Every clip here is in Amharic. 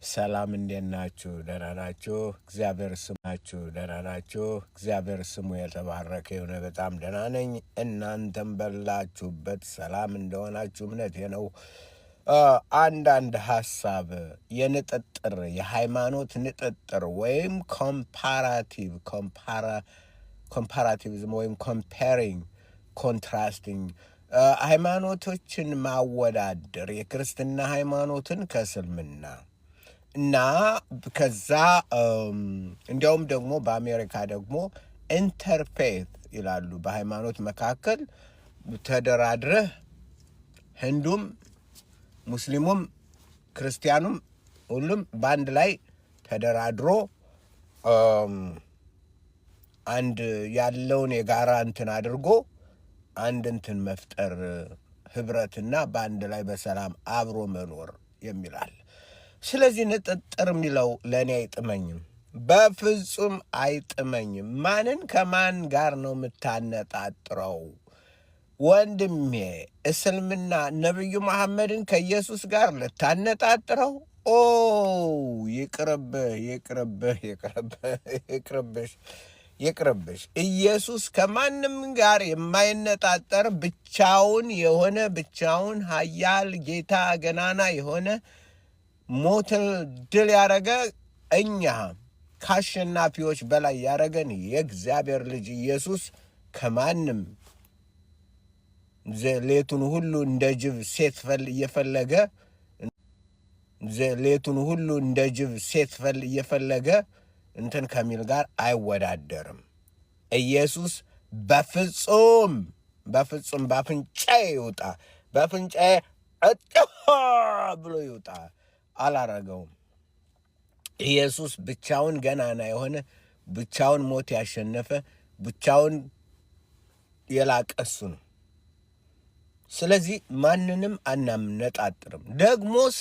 ሰላም እንዴት ናችሁ? ደህና ናችሁ? እግዚአብሔር ስማችሁ ደህና ናችሁ? እግዚአብሔር ስሙ የተባረከ የሆነ በጣም ደህና ነኝ። እናንተም በላችሁበት ሰላም እንደሆናችሁ እምነቴ ነው። አንዳንድ ሀሳብ የንጥጥር የሃይማኖት ንጥጥር ወይም ኮምፓራቲቪዝም ወይም ኮምፔሪንግ ኮንትራስቲንግ ሃይማኖቶችን ማወዳደር የክርስትና ሃይማኖትን ከእስልምና እና ከዛ እንዲያውም ደግሞ በአሜሪካ ደግሞ ኢንተርፌት ይላሉ። በሃይማኖት መካከል ተደራድረህ ህንዱም ሙስሊሙም ክርስቲያኑም ሁሉም በአንድ ላይ ተደራድሮ አንድ ያለውን የጋራ እንትን አድርጎ አንድ እንትን መፍጠር ህብረትና በአንድ ላይ በሰላም አብሮ መኖር የሚላል። ስለዚህ ንጥጥር የሚለው ለእኔ አይጥመኝም፣ በፍጹም አይጥመኝም። ማንን ከማን ጋር ነው የምታነጣጥረው? ወንድሜ እስልምና ነቢዩ መሐመድን ከኢየሱስ ጋር ልታነጣጥረው? ኦ ይቅርብሽ። ኢየሱስ ከማንም ጋር የማይነጣጠር ብቻውን የሆነ ብቻውን ኃያል ጌታ ገናና የሆነ ሞትን ድል ያረገ እኛ ከአሸናፊዎች በላይ ያረገን የእግዚአብሔር ልጅ ኢየሱስ ከማንም ሌቱን ሁሉ እንደ ጅብ ሴት እየፈለገ እንትን ከሚል ጋር አይወዳደርም። ኢየሱስ በፍጹም በአፍንጫዬ ይውጣ፣ በአፍንጫዬ ብሎ ይውጣ አላረገውም። ኢየሱስ ብቻውን ገናና የሆነ ብቻውን ሞት ያሸነፈ ብቻውን የላቀ እሱ ነው። ስለዚህ ማንንም አናነጣጥርም። ደግሞስ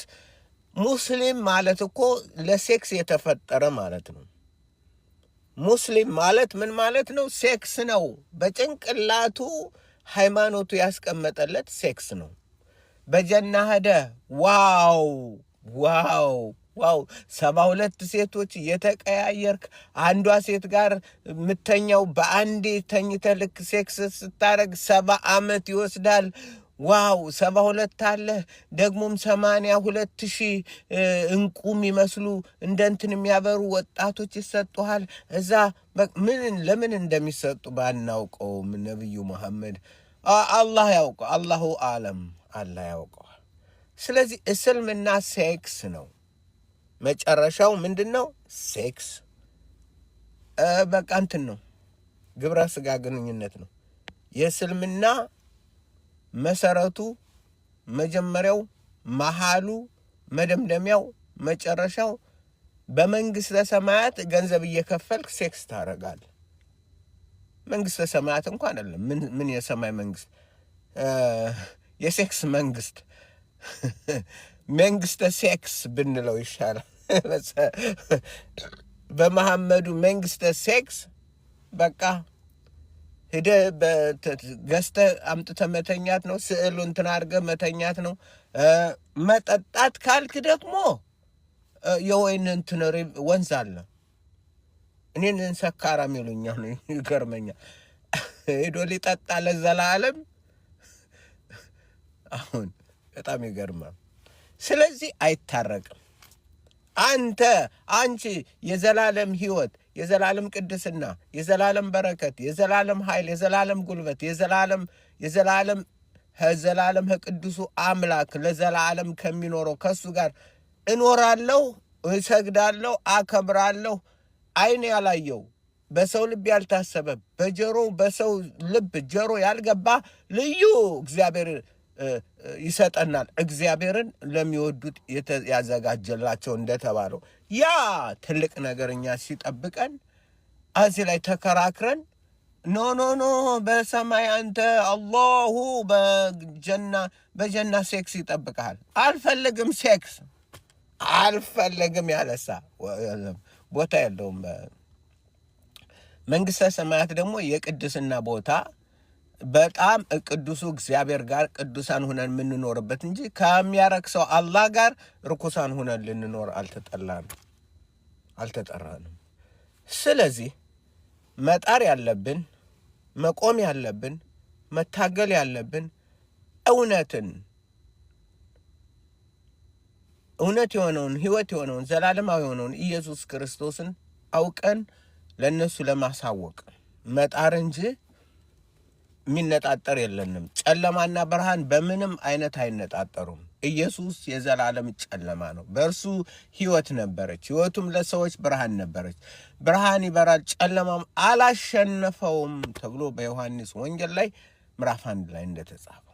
ሙስሊም ማለት እኮ ለሴክስ የተፈጠረ ማለት ነው። ሙስሊም ማለት ምን ማለት ነው? ሴክስ ነው። በጭንቅላቱ ሃይማኖቱ ያስቀመጠለት ሴክስ ነው። በጀና ሄደ። ዋው 72 ሴቶች እየተቀያየርክ አንዷ ሴት ጋር ምተኛው በአንዴ ተኝተህ ልክ ሴክስ ስታረግ 70 ዓመት ይወስዳል። ዋው 72 አለ። ደግሞም 82,000 እንቁም ይመስሉ እንደ እንትን የሚያበሩ ወጣቶች ይሰጡሃል። እዛ ለምን እንደሚሰጡ ባናውቀውም ነብዩ መሐመድ አላህ ያውቀው፣ አላሁ አለም፣ አላህ ያውቀዋል። ስለዚህ እስልምና ሴክስ ነው። መጨረሻው ምንድን ነው? ሴክስ በቃ እንትን ነው፣ ግብረ ስጋ ግንኙነት ነው። የእስልምና መሰረቱ፣ መጀመሪያው፣ መሃሉ፣ መደምደሚያው፣ መጨረሻው በመንግስተ ሰማያት ገንዘብ እየከፈልክ ሴክስ ታረጋል። መንግስተ ሰማያት እንኳን አይደለም። ምን የሰማይ መንግስት፣ የሴክስ መንግስት መንግስተ ሴክስ ብንለው ይሻላል። በመሐመዱ መንግስተ ሴክስ በቃ ሄደህ ገዝተህ አምጥተህ መተኛት ነው። ስዕሉ እንትን አድርገህ መተኛት ነው። መጠጣት ካልክ ደግሞ የወይን እንትን ወንዝ አለ። እኔን ሰካራም ይሉኛል፣ ይገርመኛል። ሄዶ ሊጠጣ ለዘላለም አሁን በጣም ይገርማል። ስለዚህ አይታረቅም። አንቺ የዘላለም ህይወት፣ የዘላለም ቅድስና፣ የዘላለም በረከት፣ የዘላለም ኃይል፣ የዘላለም ጉልበት፣ የዘላለም ቅዱሱ አምላክ ለዘላለም ከሚኖረው ከሱ ጋር እኖራለሁ፣ እሰግዳለሁ፣ አከብራለሁ። አይን ያላየው በሰው ልብ ያልታሰበ በሰው ልብ ጆሮ ያልገባ ልዩ እግዚአብሔር ይሰጠናል። እግዚአብሔርን ለሚወዱት ያዘጋጀላቸው እንደተባለው ያ ትልቅ ነገርኛ ሲጠብቀን እዚህ ላይ ተከራክረን ኖ በሰማይ አንተ አላሁ በጀና ሴክስ ይጠብቃል። አልፈልግም፣ ሴክስ አልፈልግም ያለሳ ቦታ የለውም። መንግስተ ሰማያት ደግሞ የቅድስና ቦታ በጣም ቅዱሱ እግዚአብሔር ጋር ቅዱሳን ሆነን የምንኖርበት እንጂ ከሚያረክሰው አላህ ጋር ርኩሳን ሆነን ልንኖር አልተጠራንም። ስለዚህ መጣር ያለብን፣ መቆም ያለብን፣ መታገል ያለብን እውነት የሆነውን ሕይወት የሆነውን ዘላለማዊ የሆነውን ኢየሱስ ክርስቶስን አውቀን ለነሱ ለማሳወቅ መጣር እንጂ የሚነጣጠር የለንም። ጨለማና ብርሃን በምንም አይነት አይነጣጠሩም። ኢየሱስ የዘላለም ጨለማ ነው። በእርሱ ሕይወት ነበረች፣ ሕይወቱም ለሰዎች ብርሃን ነበረች። ብርሃን ይበራል፣ ጨለማም አላሸነፈውም ተብሎ በዮሐንስ ወንጌል ላይ ምዕራፍ 1 ላይ እንደተጻፈው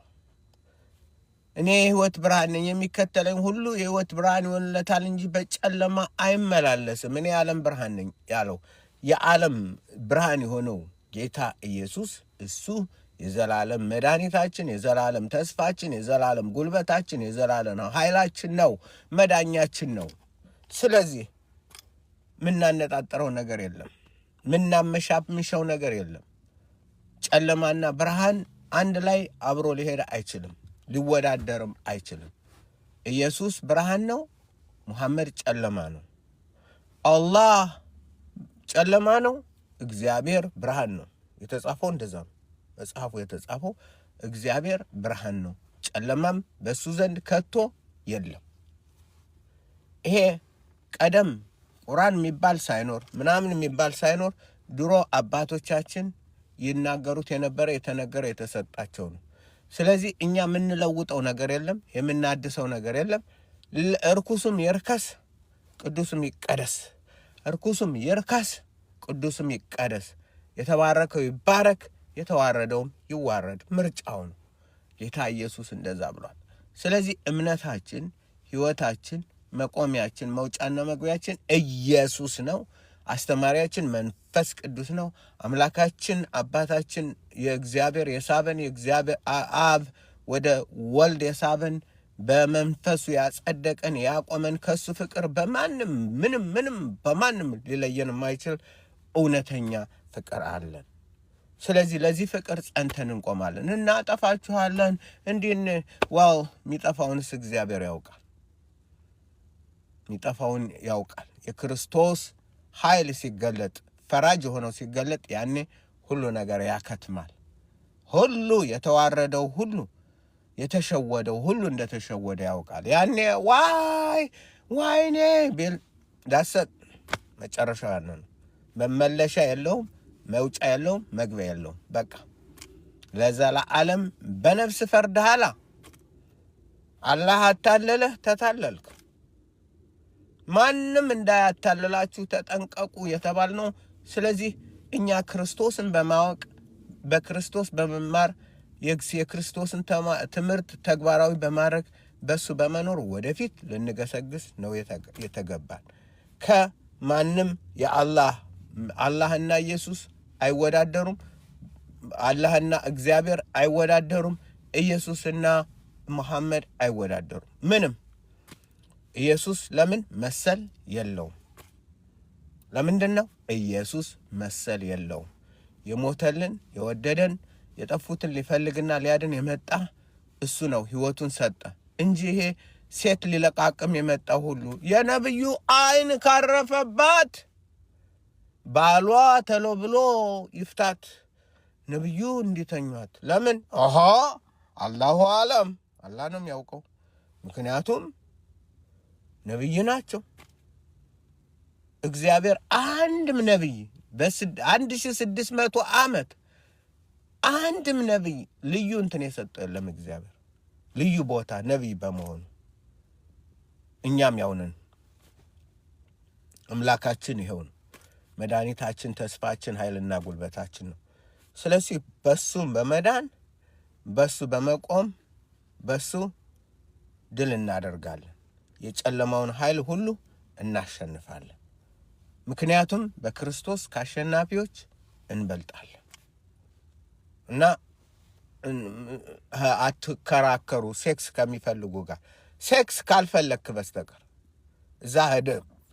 እኔ የሕይወት ብርሃን ነኝ፣ የሚከተለኝ ሁሉ የሕይወት ብርሃን ይሆንለታል እንጂ በጨለማ አይመላለስም። እኔ የዓለም ብርሃን ነኝ ያለው የዓለም ብርሃን የሆነው ጌታ ኢየሱስ እሱ የዘላለም መድኃኒታችን፣ የዘላለም ተስፋችን፣ የዘላለም ጉልበታችን፣ የዘላለም ኃይላችን ነው፣ መዳኛችን ነው። ስለዚህ ምናነጣጥረው ነገር የለም፣ ምናመሻምሸው ነገር የለም። ጨለማና ብርሃን አንድ ላይ አብሮ ሊሄድ አይችልም፣ ሊወዳደርም አይችልም። ኢየሱስ ብርሃን ነው፣ ሙሐመድ ጨለማ ነው። አላህ ጨለማ ነው፣ እግዚአብሔር ብርሃን ነው። የተጻፈው እንደዛ ነው። መጽሐፉ የተጻፈው እግዚአብሔር ብርሃን ነው፣ ጨለማም በሱ ዘንድ ከቶ የለም። ይሄ ቀደም ቁርአን የሚባል ሳይኖር ምናምን የሚባል ሳይኖር ድሮ አባቶቻችን ይናገሩት የነበረ የተነገረ የተሰጣቸው ነው። ስለዚህ እኛ የምንለውጠው ነገር የለም፣ የምናድሰው ነገር የለም። እርኩሱም ይርከስ ቅዱስም ይቀደስ፣ እርኩሱም ይርከስ ቅዱስም ይቀደስ። የተባረከው ይባረክ፣ የተዋረደውም ይዋረድ። ምርጫው ነው። ጌታ ኢየሱስ እንደዛ ብሏል። ስለዚህ እምነታችን፣ ሕይወታችን፣ መቆሚያችን፣ መውጫና መግቢያችን ኢየሱስ ነው። አስተማሪያችን መንፈስ ቅዱስ ነው። አምላካችን አባታችን የእግዚአብሔር የሳበን የእግዚአብሔር አብ ወደ ወልድ የሳበን በመንፈሱ ያጸደቀን ያቆመን ከሱ ፍቅር በማንም ምንም በማንም ሊለየን የማይችል እውነተኛ ፍቅር አለን። ስለዚህ ለዚህ ፍቅር ጸንተን እንቆማለን። እናጠፋችኋለን እንዲን ዋው የሚጠፋውንስ እግዚአብሔር ያውቃል፣ የሚጠፋውን ያውቃል። የክርስቶስ ኃይል ሲገለጥ፣ ፈራጅ የሆነው ሲገለጥ ያኔ ሁሉ ነገር ያከትማል። ሁሉ የተዋረደው ሁሉ የተሸወደው ሁሉ እንደተሸወደ ያውቃል። ያኔ ዋይኔ ቢል ዳሰጥ መጨረሻው ያለ ነው። መመለሻ የለውም፣ መውጫ የለውም፣ መግቢያ የለውም። በቃ ለዘላለም በነፍስ ፈርድሃላ። አላህ አታለለህ፣ ተታለልክ። ማንም እንዳያታልላችሁ ተጠንቀቁ የተባል ነው። ስለዚህ እኛ ክርስቶስን በማወቅ በክርስቶስ በመማር የክርስቶስን ትምህርት ተግባራዊ በማድረግ በሱ በመኖር ወደፊት ልንገሰግስ ነው የተገባል። ከማንም አላህና ኢየሱስ አይወዳደሩም። አላህና እግዚአብሔር አይወዳደሩም። ኢየሱስና መሐመድ አይወዳደሩም። ምንም ኢየሱስ ለምን መሰል የለውም? ለምንድን ነው? ኢየሱስ መሰል የለውም። የሞተልን የወደደን የጠፉትን ሊፈልግና ሊያድን የመጣ እሱ ነው። ሕይወቱን ሰጠ እንጂ ይሄ ሴት ሊለቃቅም የመጣ ሁሉ የነብዩ አይን ካረፈባት ባሏ ተሎ ብሎ ይፍታት፣ ነብዩ እንዲተኟት። ለምን? አላሁ አለም፣ አላህ ነው የሚያውቀው። ምክንያቱም ነብይ ናቸው። እግዚአብሔር አንድም ነብይ በ1600 ዓመት አንድም ነብይ ልዩ እንትን የሰጠው የለም። እግዚአብሔር ልዩ ቦታ ነብይ በመሆኑ እኛም ያውነን። አምላካችን ይሄው ነው። መድኃኒታችን፣ ተስፋችን፣ ኃይልና ጉልበታችን ነው። ስለዚህ በሱ በመዳን በሱ በመቆም በሱ ድል እናደርጋለን። የጨለማውን ኃይል ሁሉ እናሸንፋለን። ምክንያቱም በክርስቶስ ከአሸናፊዎች እንበልጣለን። እና አትከራከሩ ሴክስ ከሚፈልጉ ጋር። ሴክስ ካልፈለክ በስተቀር እዛ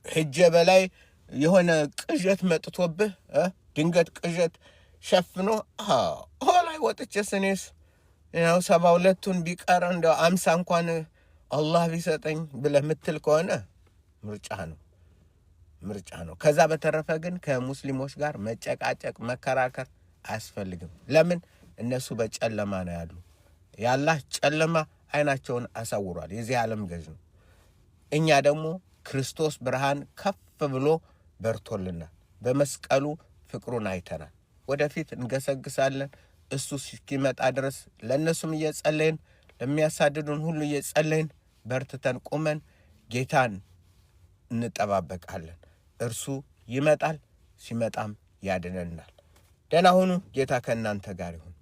ሄጄ በላይ የሆነ ቅዠት መጥቶብህ ድንገት ቅዠት ሸፍኖ ላይ ወጥቼስ እኔስ ያው 72ቱን ቢቀር እንደው 50 እንኳን አላህ ቢሰጠኝ ብለህ ምትል ከሆነ ምርጫ ነው። ከዛ በተረፈ ግን ከሙስሊሞች ጋር መጨቃጨቅ መከራከር አያስፈልግም። ለምን? እነሱ በጨለማ ነው ያሉ። ያላህ ጨለማ አይናቸውን አሳውሯል። የዚህ ዓለም ገዥ ነው። እኛ ደግሞ ክርስቶስ ብርሃን ከፍ ብሎ በርቶልናል። በመስቀሉ ፍቅሩን አይተናል። ወደፊት እንገሰግሳለን። እሱ እስኪመጣ ድረስ ለእነሱም እየጸለይን ለሚያሳድዱን ሁሉ እየጸለይን በርትተን ቁመን ጌታን እንጠባበቃለን። እርሱ ይመጣል፣ ሲመጣም ያድነናል። ደህና ሁኑ። ጌታ ከእናንተ ጋር ይሁን።